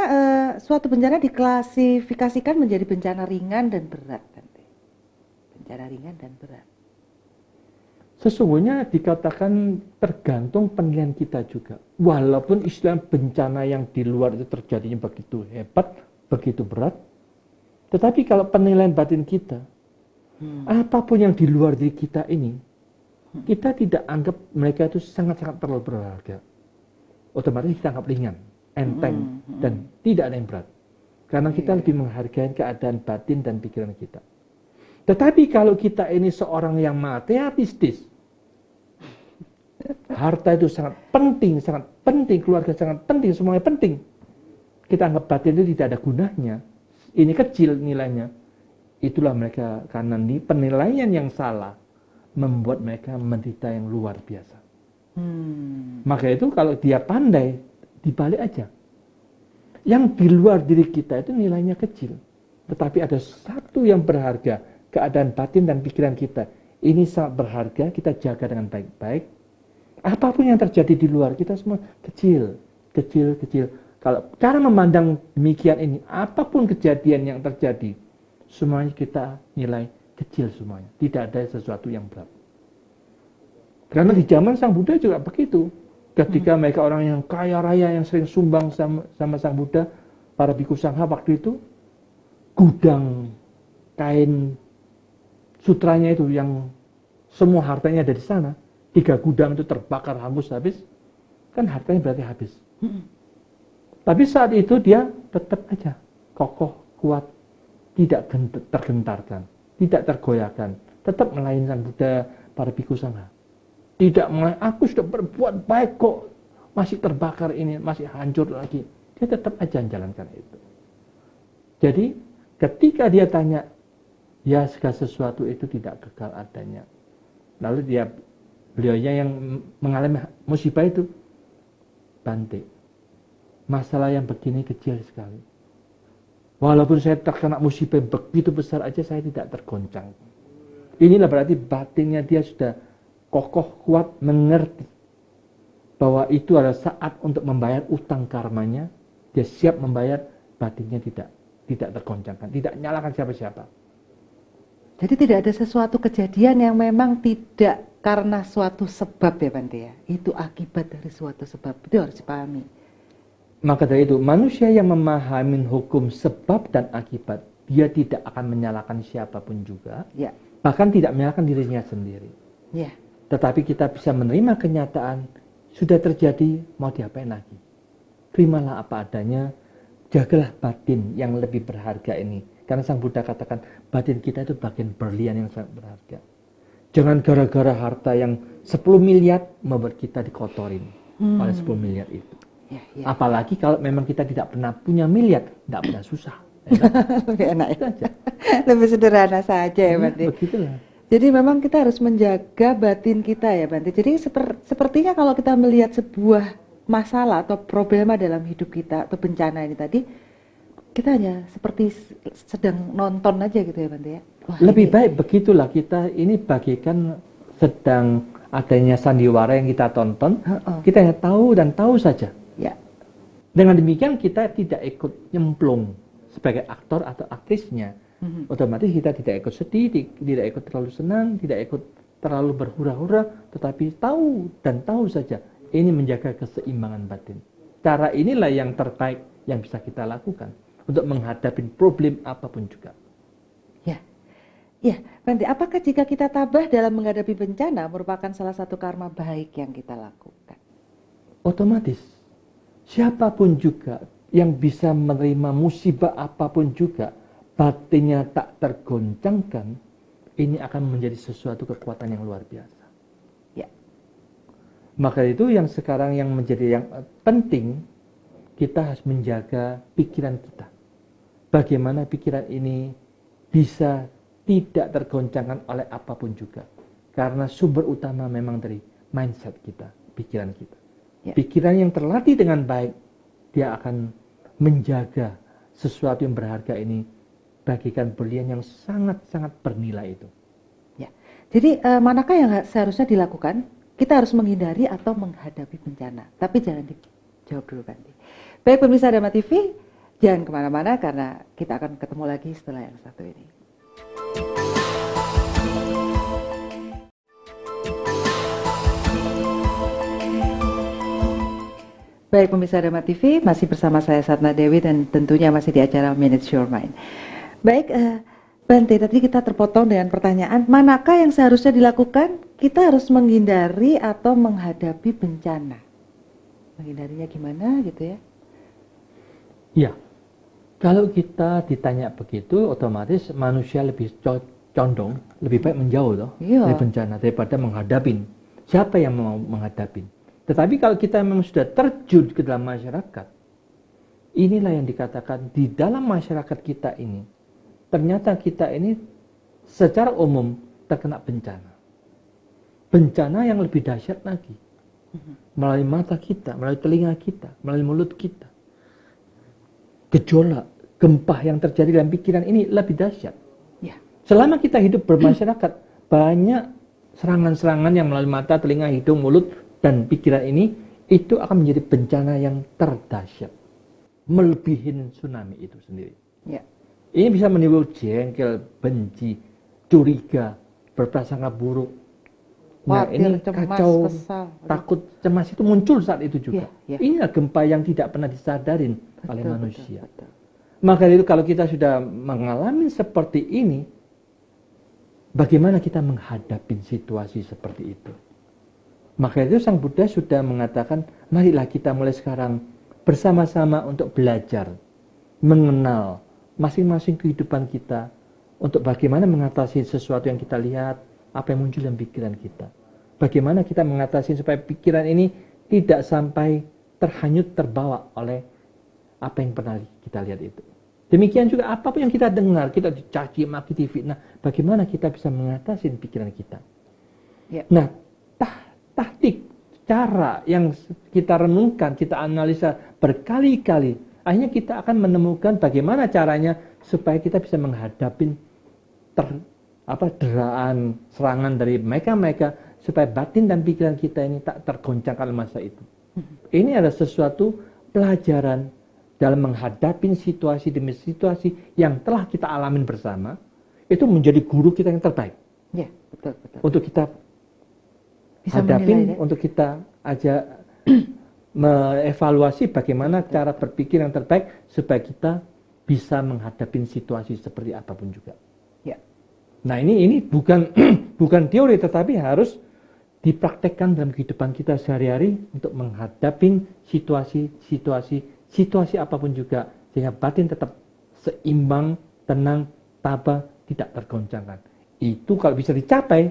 suatu bencana diklasifikasikan menjadi bencana ringan dan berat Bante? Bencana ringan dan berat. Sesungguhnya dikatakan tergantung penilaian kita juga. Walaupun Islam bencana yang di luar itu terjadinya begitu hebat, begitu berat. Tetapi kalau penilaian batin kita, apapun yang di luar diri kita ini, kita tidak anggap mereka itu sangat-sangat terlalu berharga. Otomatis kita anggap ringan, enteng, dan tidak ada yang berat. Karena kita lebih menghargai keadaan batin dan pikiran kita. Tetapi kalau kita ini seorang yang materialistis, harta itu sangat penting, keluarga sangat penting, semuanya penting. Kita anggap batin itu tidak ada gunanya, ini kecil nilainya. Itulah mereka, karena penilaian yang salah, membuat mereka menderita yang luar biasa. Maka itu kalau dia pandai, dibalik aja. Yang di luar diri kita itu nilainya kecil. Tetapi ada satu yang berharga, keadaan batin dan pikiran kita. Ini sangat berharga, kita jaga dengan baik-baik. Apapun yang terjadi di luar, kita semua kecil. Kalau cara memandang demikian ini, apapun kejadian yang terjadi, semuanya kita nilai kecil semuanya. Tidak ada sesuatu yang berat. Karena di zaman Sang Buddha juga begitu. Ketika mereka orang yang kaya raya yang sering sumbang sama Sang Buddha, para biku sangha waktu itu, gudang kain sutranya itu yang semua hartanya ada di sana, 3 gudang itu terbakar hangus habis, kan hartanya berarti habis. Tapi saat itu dia tetap aja kokoh, kuat, tidak tergentarkan, tidak tergoyahkan, tetap melayani Sang Buddha, para biku sangha. Tidak mulai, aku sudah berbuat baik kok, masih terbakar ini, masih hancur lagi. Dia tetap aja menjalankan itu. Jadi ketika dia tanya, ya segala sesuatu itu tidak kekal adanya. Lalu beliaunya yang mengalami musibah itu, Bante, masalah yang begini kecil sekali. Walaupun saya terkena musibah begitu besar aja, saya tidak tergoncang. Inilah berarti batinnya dia sudah kokoh, kuat, mengerti bahwa itu adalah saat untuk membayar utang karmanya. Dia siap membayar, batinnya tidak tergoncangkan, tidak nyalakan siapa-siapa. Jadi tidak ada sesuatu kejadian yang memang tidak karena suatu sebab ya Bante ya. Itu akibat dari suatu sebab. Itu harus dipahami. Maka dari itu, manusia yang memahami hukum sebab dan akibat, dia tidak akan menyalahkan siapapun juga. Ya. Bahkan tidak menyalahkan dirinya sendiri. Ya. Tetapi kita bisa menerima kenyataan, sudah terjadi, mau diapain lagi. Terimalah apa adanya, jagalah batin yang lebih berharga ini. Karena Sang Buddha katakan, batin kita itu bagian berlian yang sangat berharga. Jangan gara-gara harta yang 10 miliar membuat kita dikotorin oleh 10 miliar itu. Ya. Apalagi kalau memang kita tidak pernah punya miliar, tidak pernah susah. Lebih enak Itu aja. Lebih sederhana saja ya Bante. Begitulah. Jadi memang kita harus menjaga batin kita ya Bante. Jadi sepertinya kalau kita melihat sebuah masalah atau problema dalam hidup kita atau bencana ini tadi, kita hanya seperti sedang nonton aja gitu ya Bante ya. Wah, lebih baik begitulah, kita ini bagikan sedang adanya sandiwara yang kita tonton, kita hanya tahu dan tahu saja. Ya. Dengan demikian kita tidak ikut nyemplung sebagai aktor atau aktrisnya. Otomatis kita tidak ikut sedih, tidak ikut terlalu senang, tidak ikut terlalu berhura-hura, tetapi tahu saja ini menjaga keseimbangan batin. Cara inilah yang terbaik yang bisa kita lakukan untuk menghadapi problem apapun juga. Ya, Bante, apakah jika kita tabah dalam menghadapi bencana merupakan salah satu karma baik yang kita lakukan? Otomatis, siapapun juga yang bisa menerima musibah apapun juga, batinnya tak tergoncangkan, ini akan menjadi sesuatu kekuatan yang luar biasa. Ya. Maka itu yang sekarang yang menjadi yang penting, kita harus menjaga pikiran kita. Bagaimana pikiran ini bisa tidak tergoncangkan oleh apapun juga. Karena sumber utama memang dari mindset kita, pikiran kita. Ya. Pikiran yang terlatih dengan baik, dia akan menjaga sesuatu yang berharga ini bagikan berlian yang sangat-sangat bernilai itu. Ya. Jadi manakah yang seharusnya dilakukan? Kita harus menghindari atau menghadapi bencana. Tapi jangan dijawab dulu, Bante. Baik pemirsa Dhamma TV, jangan kemana-mana karena kita akan ketemu lagi setelah yang satu ini. Baik pemirsa Dhamma TV, masih bersama saya Satna Dewi dan tentunya masih di acara Manage Your Mind. Baik, Bante, tadi kita terpotong dengan pertanyaan, manakah yang seharusnya dilakukan? Kita harus menghindari atau menghadapi bencana. Menghindarinya gimana gitu ya? Ya, kalau kita ditanya begitu, otomatis manusia lebih condong, lebih baik menjauh loh dari bencana daripada menghadapin. Siapa yang mau menghadapin? Tetapi kalau kita memang sudah terjun ke dalam masyarakat, inilah yang dikatakan di dalam masyarakat kita ini, ternyata kita ini secara umum terkena bencana. Bencana yang lebih dahsyat lagi. Melalui mata kita, melalui telinga kita, melalui mulut kita. Gejolak, gempa yang terjadi dalam pikiran ini lebih dahsyat. Ya. Selama kita hidup bermasyarakat, banyak serangan-serangan yang melalui mata, telinga, hidung, mulut, dan pikiran ini, itu akan menjadi bencana yang terdahsyat. Melebihin tsunami itu sendiri. Ya. Ini bisa menimbulkan jengkel, benci, curiga, berprasangka buruk. Nah, ini cemas, kacau, kesal, takut, cemas itu muncul saat itu juga. Ya. Inilah gempa yang tidak pernah disadarin oleh manusia. Betul. Maka itu kalau kita sudah mengalami seperti ini, bagaimana kita menghadapi situasi seperti itu? Maka itu Sang Buddha sudah mengatakan, marilah kita mulai sekarang bersama-sama untuk belajar, mengenal masing-masing kehidupan kita, untuk bagaimana mengatasi sesuatu yang kita lihat, apa yang muncul dalam pikiran kita. Bagaimana kita mengatasi supaya pikiran ini tidak sampai terhanyut, terbawa oleh apa yang pernah kita lihat itu. Demikian juga apapun yang kita dengar, kita dicaci, maki, difitnah, bagaimana kita bisa mengatasi pikiran kita. Ya. Nah, taktik, cara yang kita renungkan, kita analisa berkali-kali, akhirnya kita akan menemukan bagaimana caranya supaya kita bisa menghadapi deraan serangan dari mereka supaya batin dan pikiran kita ini tak tergoncangkan masa itu. Ini adalah sesuatu pelajaran dalam menghadapi situasi demi situasi yang telah kita alamin bersama, itu menjadi guru kita yang terbaik. Ya, betul. Untuk kita bisa hadapin, menilai, untuk kita aja mengevaluasi bagaimana cara berpikir yang terbaik supaya kita bisa menghadapi situasi seperti apapun juga. Ya. Nah ini bukan bukan teori, tetapi harus dipraktekkan dalam kehidupan kita sehari-hari untuk menghadapi situasi apapun juga, sehingga batin tetap seimbang, tenang, tabah, tidak tergoncangkan. Itu kalau bisa dicapai,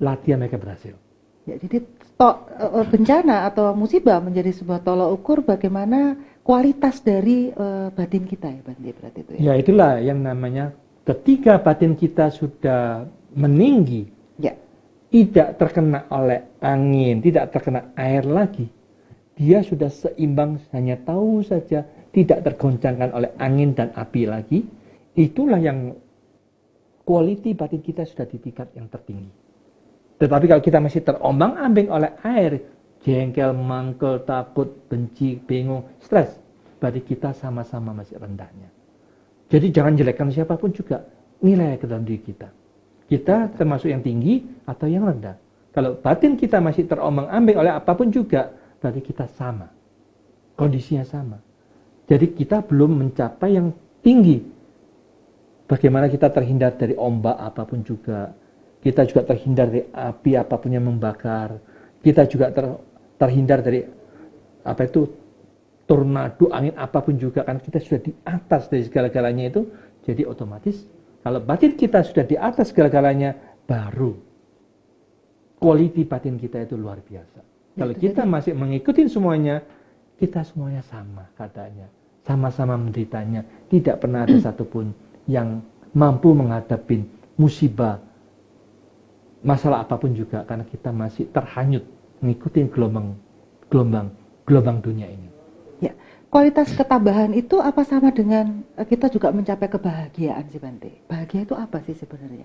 latihan mereka berhasil. Ya, jadi bencana atau musibah menjadi sebuah tolak ukur bagaimana kualitas dari batin kita ya, Bante, berarti itu ya. Ya, itulah yang namanya ketika batin kita sudah meninggi, ya, tidak terkena oleh angin, tidak terkena air lagi, dia sudah seimbang, hanya tahu saja, tidak tergoncangkan oleh angin dan api lagi. Itulah yang quality batin kita sudah di tingkat yang tertinggi. Tetapi kalau kita masih terombang-ambing oleh air, jengkel, mangkel, takut, benci, bingung, stres, berarti kita sama-sama masih rendahnya. Jadi jangan jelekkan siapapun juga, nilai ke dalam diri kita. Kita termasuk yang tinggi atau yang rendah. Kalau batin kita masih terombang-ambing oleh apapun juga, berarti kita sama. Kondisinya sama. Jadi kita belum mencapai yang tinggi. Bagaimana kita terhindar dari ombak apapun juga. Kita juga terhindar dari api apapun yang membakar. Kita juga terhindar dari tornado, angin apapun juga. Karena kita sudah di atas dari segala-galanya itu. Jadi otomatis kalau batin kita sudah di atas segala-galanya, baru quality batin kita itu luar biasa. Kalau kita masih mengikuti semuanya, kita semuanya sama katanya. Sama-sama menderitanya. Tidak pernah ada satupun yang mampu menghadapi musibah, masalah apapun juga. Karena kita masih terhanyut mengikuti gelombang dunia ini. Ya, kualitas ketabahan itu apa sama dengan kita juga mencapai kebahagiaan sih Bante? Bahagia itu apa sih sebenarnya?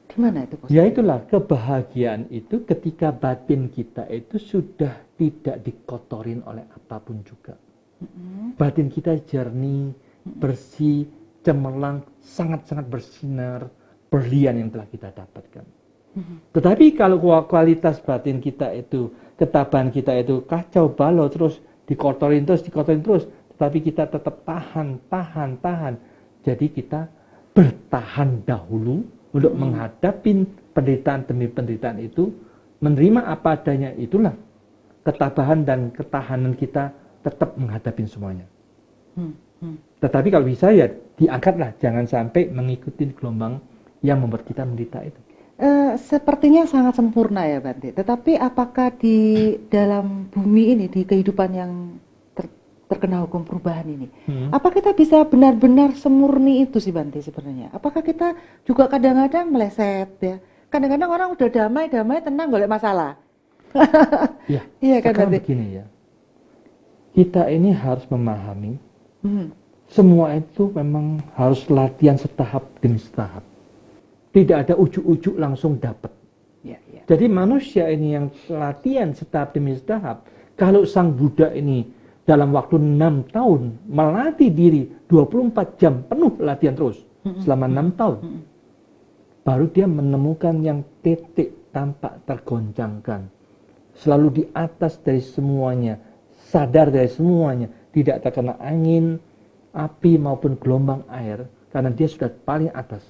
Di mana itu posisinya? Ya itulah, kebahagiaan itu ketika batin kita itu sudah tidak dikotorin oleh apapun juga. Batin kita jernih, bersih, cemerlang, sangat-sangat bersinar, berlian yang telah kita dapatkan. Tetapi kalau kualitas batin kita itu, ketabahan kita itu kacau balau terus, dikotorin terus, tetapi kita tetap tahan. Jadi kita bertahan dahulu untuk menghadapi penderitaan demi penderitaan itu, menerima apa adanya, itulah ketabahan dan ketahanan kita tetap menghadapi semuanya. Tetapi kalau bisa ya diangkatlah, jangan sampai mengikuti gelombang yang membuat kita menderita itu. Sepertinya sangat sempurna ya Bante. Tetapi apakah di dalam bumi ini, di kehidupan yang terkena hukum perubahan ini, apa kita bisa benar-benar semurni itu sih Bante sebenarnya? Apakah kita juga kadang-kadang meleset ya? Kadang-kadang orang udah damai, tenang, golek masalah. Ya, iya kan Bante? Begini ya, kita ini harus memahami semua itu memang harus latihan setahap demi setahap. Tidak ada ujuk-ujuk langsung dapat. Ya. Jadi manusia ini yang latihan setahap demi setahap. Kalau Sang Buddha ini dalam waktu 6 tahun melatih diri 24 jam penuh latihan terus selama 6 tahun. Baru dia menemukan yang titik tampak tergoncangkan. Selalu di atas dari semuanya. Sadar dari semuanya. Tidak terkena angin, api maupun gelombang air. Karena dia sudah paling atas.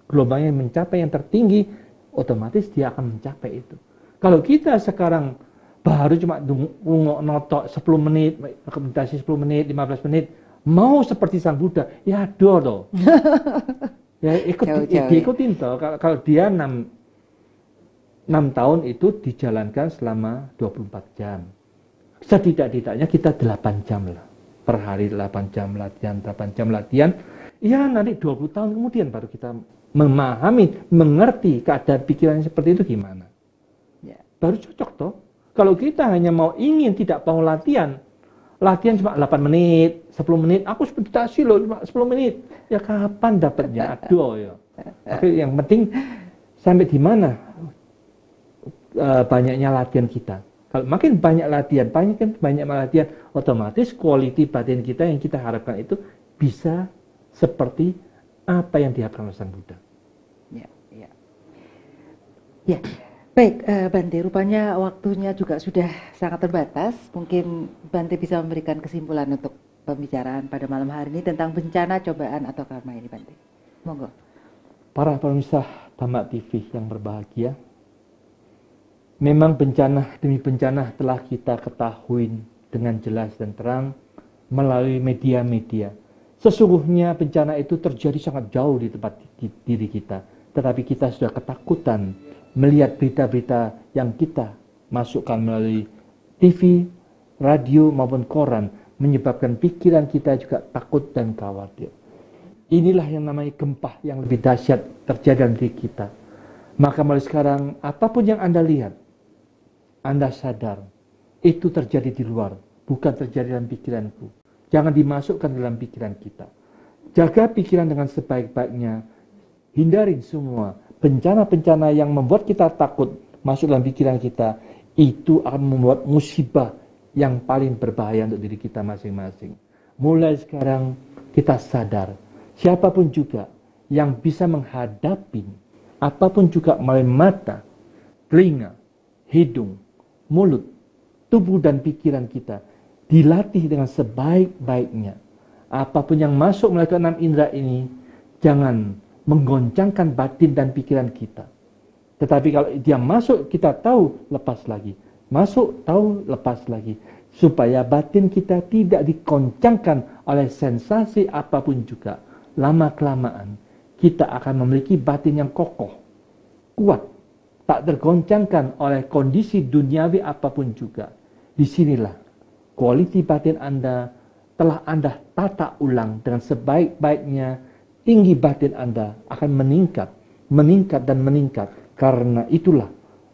Gelombangnya mencapai yang tertinggi, otomatis dia akan mencapai itu. Kalau kita sekarang baru cuma notok 10 menit, meditasi 10 menit, 15 menit, mau seperti Sang Buddha, ya aduh. Ya ikutin toh. Kalau dia 6 tahun itu dijalankan selama 24 jam. Setidak-tidaknya kita 8 jam lah. Per hari 8 jam latihan. Ya nanti 20 tahun kemudian baru kita memahami, mengerti keadaan pikiran seperti itu gimana. Ya. Baru cocok toh. Kalau kita hanya ingin tidak mau latihan cuma 8 menit, 10 menit, aku meditasi loh cuma 10 menit. Ya kapan dapatnya? Aduh ya. Tapi yang penting sampai di mana banyaknya latihan kita. Kalau makin banyak latihan, otomatis quality batin kita yang kita harapkan itu bisa seperti apa yang diharapkan oleh Sang Buddha. Ya. Baik, Bante, rupanya waktunya juga sudah sangat terbatas. Mungkin Bante bisa memberikan kesimpulan untuk pembicaraan pada malam hari ini tentang bencana, cobaan, atau karma ini, Bante. Monggo. Para pemirsa Dhamma TV yang berbahagia, memang bencana demi bencana telah kita ketahui dengan jelas dan terang melalui media-media. Sesungguhnya bencana itu terjadi sangat jauh di tempat diri kita. Tetapi kita sudah ketakutan melihat berita-berita yang kita masukkan melalui TV, radio maupun koran. Menyebabkan pikiran kita juga takut dan khawatir. Inilah yang namanya gempa yang lebih dahsyat terjadi dalam diri kita. Maka mulai sekarang apapun yang Anda lihat, Anda sadar itu terjadi di luar, bukan terjadi dalam pikiranku. Jangan dimasukkan dalam pikiran kita. Jaga pikiran dengan sebaik-baiknya. Hindarin semua bencana-bencana yang membuat kita takut masuk dalam pikiran kita. itu akan membuat musibah yang paling berbahaya untuk diri kita masing-masing. Mulai sekarang kita sadar, siapapun juga yang bisa menghadapi apapun juga melalui mata, telinga, hidung, mulut, tubuh dan pikiran kita, dilatih dengan sebaik-baiknya. Apapun yang masuk melalui keenam indera ini, jangan menggoncangkan batin dan pikiran kita. Tetapi kalau dia masuk, kita tahu, lepas lagi. Masuk, tahu, lepas lagi. Supaya batin kita tidak dikoncangkan oleh sensasi apapun juga. Lama-kelamaan, kita akan memiliki batin yang kokoh, kuat, tak tergoncangkan oleh kondisi duniawi apapun juga. Disinilah kualiti batin Anda telah Anda tata ulang dengan sebaik-baiknya. Tinggi batin Anda akan meningkat, meningkat dan meningkat. Karena itulah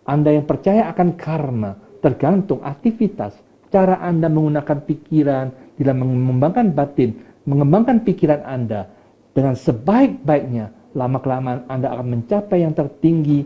Anda yang percaya akan karma, tergantung aktivitas, cara Anda menggunakan pikiran dalam mengembangkan batin, mengembangkan pikiran Anda dengan sebaik-baiknya. Lama-kelamaan Anda akan mencapai yang tertinggi,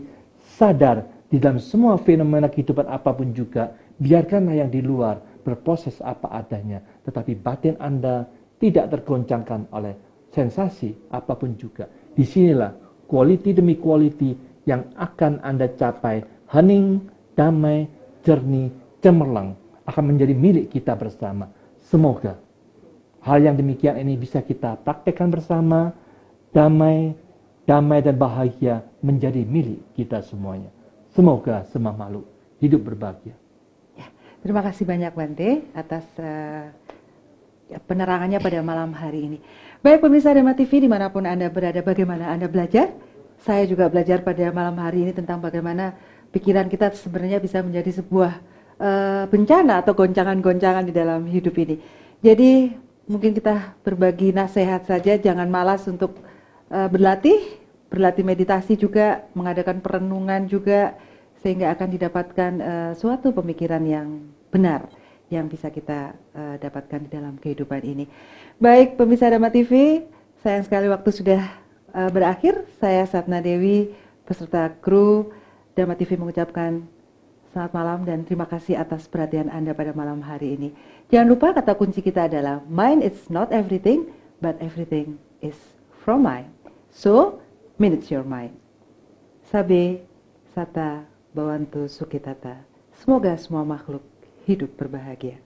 sadar di dalam semua fenomena kehidupan apapun juga. Biarkanlah yang di luar berproses apa adanya, tetapi batin Anda tidak tergoncangkan oleh sensasi apapun juga. Disinilah quality demi quality yang akan Anda capai. Hening, damai, jernih, cemerlang akan menjadi milik kita bersama. Semoga hal yang demikian ini bisa kita praktekkan bersama. Damai dan bahagia menjadi milik kita semuanya. Semoga semua makhluk hidup berbahagia. Terima kasih banyak Bante atas penerangannya pada malam hari ini. Baik pemirsa Dharma TV dimanapun Anda berada, bagaimana Anda belajar? Saya juga belajar pada malam hari ini tentang bagaimana pikiran kita sebenarnya bisa menjadi sebuah bencana atau goncangan-goncangan di dalam hidup ini. Jadi mungkin kita berbagi nasihat saja, jangan malas untuk berlatih meditasi juga, mengadakan perenungan juga, sehingga akan didapatkan suatu pemikiran yang benar yang bisa kita dapatkan di dalam kehidupan ini. Baik pemirsa Dharma TV, sayang sekali waktu sudah berakhir. Saya Satna Dewi beserta kru Dharma TV mengucapkan selamat malam dan terima kasih atas perhatian Anda pada malam hari ini. Jangan lupa kata kunci kita adalah mind is not everything, but everything is from mind. So, manage your mind. Sabe, Sata, Bawantu, Sukitata. Semoga semua makhluk hidup berbahagia.